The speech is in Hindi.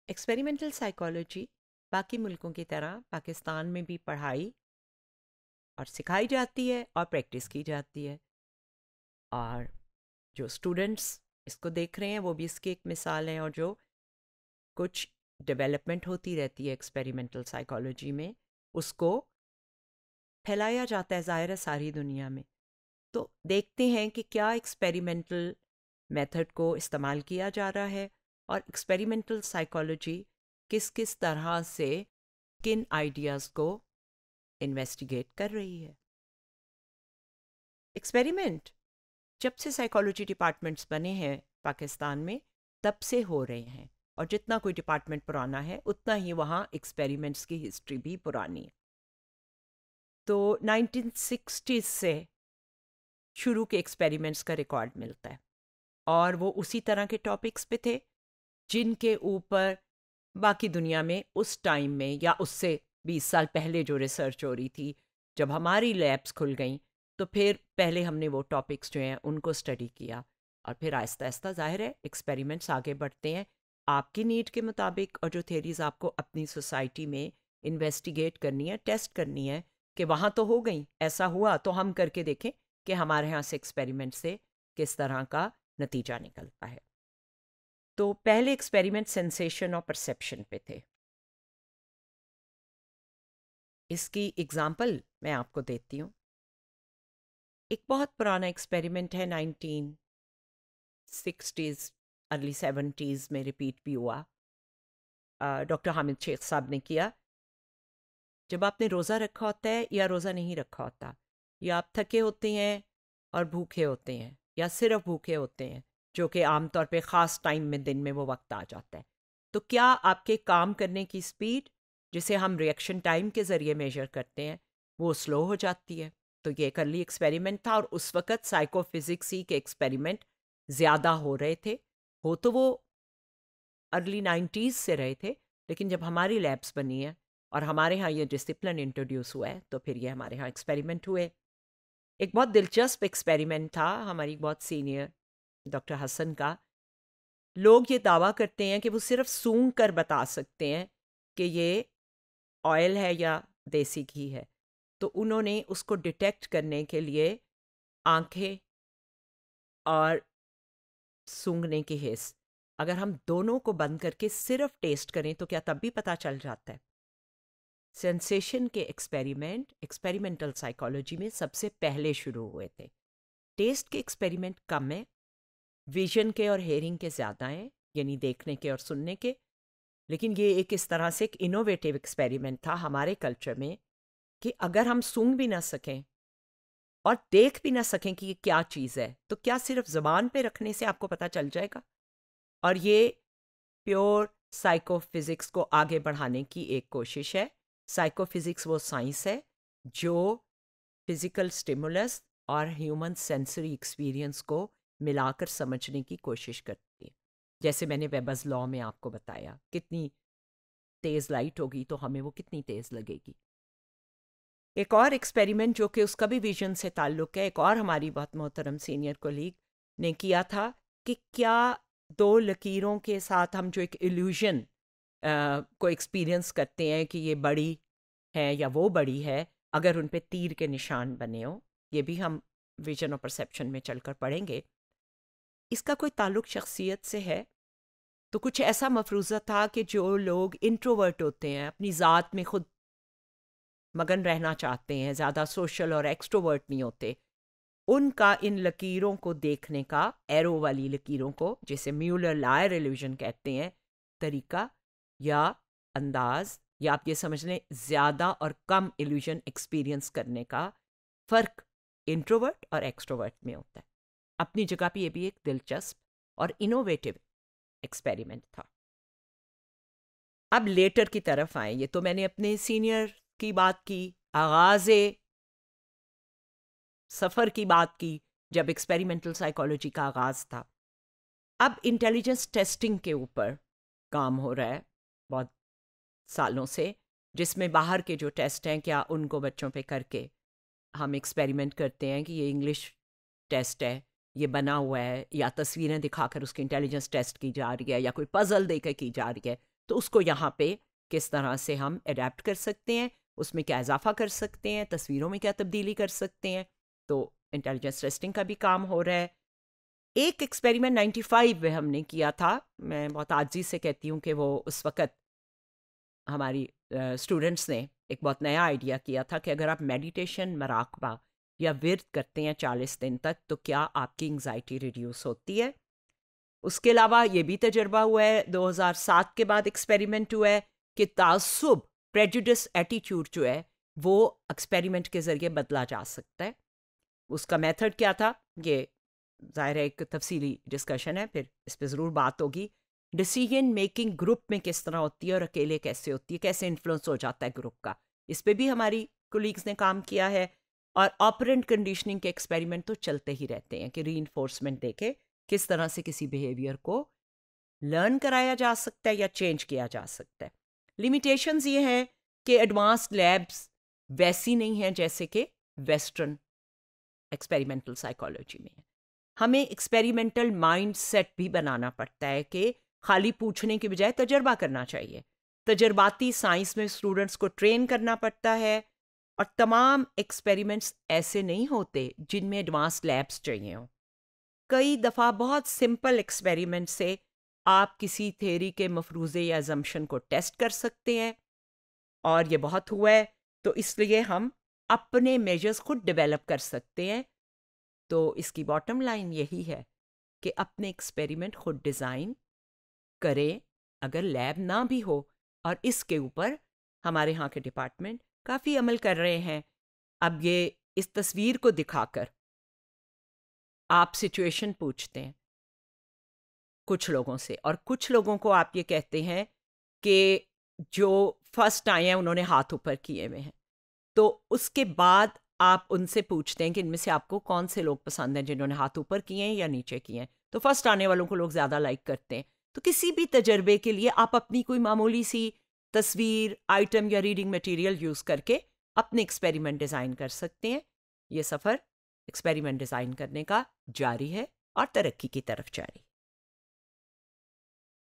एक्सपेरिमेंटल साइकोलॉजी बाकी मुल्कों की तरह पाकिस्तान में भी पढ़ाई और सिखाई जाती है और प्रैक्टिस की जाती है। और जो स्टूडेंट्स इसको देख रहे हैं वो भी इसकी एक मिसाल है। और जो कुछ डेवलपमेंट होती रहती है एक्सपेरिमेंटल साइकोलॉजी में, उसको फैलाया जाता है ज़ाहिर है सारी दुनिया में। तो देखते हैं कि क्या एक्सपेरिमेंटल मेथड को इस्तेमाल किया जा रहा है और एक्सपेरिमेंटल साइकोलॉजी किस किस तरह से किन आइडियाज़ को इन्वेस्टिगेट कर रही है। एक्सपेरिमेंट जब से साइकोलॉजी डिपार्टमेंट्स बने हैं पाकिस्तान में, तब से हो रहे हैं। और जितना कोई डिपार्टमेंट पुराना है उतना ही वहाँ एक्सपेरिमेंट्स की हिस्ट्री भी पुरानी है। तो 1960s से शुरू के एक्सपेरिमेंट्स का रिकॉर्ड मिलता है और वो उसी तरह के टॉपिक्स पे थे जिनके ऊपर बाकी दुनिया में उस टाइम में या उससे 20 साल पहले जो रिसर्च हो रही थी, जब हमारी लैब्स खुल गई तो फिर पहले हमने वो टॉपिक्स जो हैं उनको स्टडी किया। और फिर आहिस्ता आहिस्ता ज़ाहिर है एक्सपेरिमेंट्स आगे बढ़ते हैं आपकी नीड के मुताबिक। और जो थेरीज आपको अपनी सोसाइटी में इन्वेस्टिगेट करनी है, टेस्ट करनी है कि वहाँ तो हो गई, ऐसा हुआ तो हम करके देखें कि हमारे यहाँ से एक्सपेरिमेंट से किस तरह का नतीजा निकलता है। तो पहले एक्सपेरिमेंट सेंसेशन और परसेप्शन पे थे। इसकी एग्जांपल मैं आपको देती हूँ। एक बहुत पुराना एक्सपेरिमेंट है, 1960s अर्ली 70s में रिपीट भी हुआ। डॉक्टर हामिद शेख साहब ने किया। जब आपने रोज़ा रखा होता है या रोज़ा नहीं रखा होता, या आप थके होते हैं और भूखे होते हैं या सिर्फ भूखे होते हैं, जो कि आमतौर पे ख़ास टाइम में दिन में वो वक्त आ जाता है, तो क्या आपके काम करने की स्पीड, जिसे हम रिएक्शन टाइम के ज़रिए मेजर करते हैं, वो स्लो हो जाती है। तो ये एक अर्ली एक्सपेरिमेंट था और उस वक़्त साइकोफिज़िक्स ही के एक्सपेरिमेंट ज़्यादा हो रहे थे। हो तो वो अर्ली 90s से रहे थे, लेकिन जब हमारी लैब्स बनी है और हमारे यहाँ ये डिसिप्लिन इंट्रोड्यूस हुआ है तो फिर ये हमारे यहाँ एक्सपेरिमेंट हुए। एक बहुत दिलचस्प एक्सपेरिमेंट था हमारी बहुत सीनियर डॉक्टर हसन का। लोग ये दावा करते हैं कि वो सिर्फ सूंघ कर बता सकते हैं कि ये ऑयल है या देसी घी है। तो उन्होंने उसको डिटेक्ट करने के लिए आंखें और सूंघने की हिस्स, अगर हम दोनों को बंद करके सिर्फ टेस्ट करें तो क्या तब भी पता चल जाता है। सेंसेशन के एक्सपेरिमेंट एक्सपेरिमेंटल साइकोलॉजी में सबसे पहले शुरू हुए थे। टेस्ट के एक्सपेरिमेंट कम है, विजन के और हेयरिंग के ज़्यादा हैं, यानी देखने के और सुनने के। लेकिन ये एक इस तरह से एक इनोवेटिव एक्सपेरिमेंट था हमारे कल्चर में कि अगर हम सूंघ भी ना सकें और देख भी ना सकें कि ये क्या चीज़ है, तो क्या सिर्फ ज़बान पे रखने से आपको पता चल जाएगा। और ये प्योर साइकोफिज़िक्स को आगे बढ़ाने की एक कोशिश है। साइकोफिज़िक्स वो साइंस है जो फिज़िकल स्टिमुलस और ह्यूमन सेंसरी एक्सपीरियंस को मिलाकर समझने की कोशिश करती है। जैसे मैंने वेबर्स लॉ में आपको बताया, कितनी तेज़ लाइट होगी तो हमें वो कितनी तेज़ लगेगी। एक और एक्सपेरिमेंट जो कि उसका भी विजन से ताल्लुक़ है, एक और हमारी बहुत मोहतरम सीनियर कोलीग ने किया था कि क्या दो लकीरों के साथ हम जो एक इल्यूजन को एक्सपीरियंस करते हैं कि ये बड़ी है या वो बड़ी है, अगर उन पे तीर के निशान बने हों। ये भी हम विजन और परसेप्शन में चलकर पढ़ेंगे। इसका कोई ताल्लुक़ शख्सियत से है तो कुछ ऐसा मफरूज़ा था कि जो लोग इंट्रोवर्ट होते हैं, अपनी ज़ात में खुद मगन रहना चाहते हैं, ज़्यादा सोशल और एक्सट्रोवर्ट नहीं होते, उनका इन लकीरों को देखने का, एरो वाली लकीरों को, जिसे म्यूलर लायर इल्यूजन कहते हैं, तरीका या अंदाज, या आप ये समझ लें ज़्यादा और कम इल्यूजन एक्सपीरियंस करने का फ़र्क इंट्रोवर्ट और एक्सट्रोवर्ट में होता है। अपनी जगह पे ये भी एक दिलचस्प और इनोवेटिव एक्सपेरिमेंट था। अब लेटर की तरफ आए। ये तो मैंने अपने सीनियर की बात की, आगाज़ सफ़र की बात की, जब एक्सपेरिमेंटल साइकोलॉजी का आगाज़ था। अब इंटेलिजेंस टेस्टिंग के ऊपर काम हो रहा है बहुत सालों से, जिसमें बाहर के जो टेस्ट हैं, क्या उनको बच्चों पे करके हम एक्सपेरिमेंट करते हैं कि ये इंग्लिश टेस्ट है, ये बना हुआ है, या तस्वीरें दिखाकर उसकी इंटेलिजेंस टेस्ट की जा रही है, या कोई पज़ल देकर की जा रही है। तो उसको यहाँ पे किस तरह से हम अडेप्ट कर सकते हैं, उसमें क्या इजाफा कर सकते हैं, तस्वीरों में क्या तब्दीली कर सकते हैं। तो इंटेलिजेंस टेस्टिंग का भी काम हो रहा है। एक एक्सपेरिमेंट 95 में हमने किया था, मैं बहुत आजी से कहती हूँ कि वो उस वक़्त हमारी स्टूडेंट्स ने एक बहुत नया आइडिया किया था कि अगर आप मेडिटेशन, मराकबा या विर्द करते हैं 40 दिन तक, तो क्या आपकी एंग्जाइटी रिड्यूस होती है। उसके अलावा ये भी तजर्बा हुआ है, 2007 के बाद एक्सपेरिमेंट हुआ है कि तासुब, प्रेजुडिस एटीट्यूड जो है वो एक्सपेरिमेंट के ज़रिए बदला जा सकता है। उसका मेथड क्या था, ये ज़ाहिर है एक तफसीली डिस्कशन है, फिर इस पर ज़रूर बात होगी। डिसीजन मेकिंग ग्रुप में किस तरह होती है और अकेले कैसे होती है, कैसे इन्फ्लुएंस हो जाता है ग्रुप का, इस पर भी हमारी कोलीग्स ने काम किया है। और ऑपरेंट कंडीशनिंग के एक्सपेरिमेंट तो चलते ही रहते हैं कि रीइंफोर्समेंट देके किस तरह से किसी बिहेवियर को लर्न कराया जा सकता है या चेंज किया जा सकता है। लिमिटेशंस ये हैं कि एडवांस्ड लैब्स वैसी नहीं हैं जैसे कि वेस्टर्न एक्सपेरिमेंटल साइकोलॉजी में है। हमें एक्सपेरिमेंटल माइंड सेट भी बनाना पड़ता है कि खाली पूछने की बजाय तजर्बा करना चाहिए। तजर्बाती साइंस में स्टूडेंट्स को ट्रेन करना पड़ता है, और तमाम एक्सपेरिमेंट्स ऐसे नहीं होते जिनमें एडवांस लैब्स चाहिए हों। कई दफ़ा बहुत सिंपल एक्सपेरिमेंट से आप किसी थ्योरी के मफरूज़े या अजम्पशन को टेस्ट कर सकते हैं, और ये बहुत हुआ है। तो इसलिए हम अपने मेजर्स खुद डेवलप कर सकते हैं। तो इसकी बॉटम लाइन यही है कि अपने एक्सपेरिमेंट खुद डिज़ाइन करें, अगर लैब ना भी हो। और इसके ऊपर हमारे यहाँ के डिपार्टमेंट काफ़ी अमल कर रहे हैं। अब ये इस तस्वीर को दिखाकर आप सिचुएशन पूछते हैं कुछ लोगों से, और कुछ लोगों को आप ये कहते हैं कि जो फर्स्ट आए हैं उन्होंने हाथ ऊपर किए हुए हैं। तो उसके बाद आप उनसे पूछते हैं कि इनमें से आपको कौन से लोग पसंद हैं जिन्होंने हाथ ऊपर किए हैं या नीचे किए हैं। तो फर्स्ट आने वालों को लोग ज़्यादा लाइक करते हैं। तो किसी भी तजर्बे के लिए आप अपनी कोई मामूली सी तस्वीर, आइटम या रीडिंग मटेरियल यूज़ करके अपने एक्सपेरिमेंट डिज़ाइन कर सकते हैं। ये सफ़र एक्सपेरिमेंट डिज़ाइन करने का जारी है और तरक्की की तरफ जारी।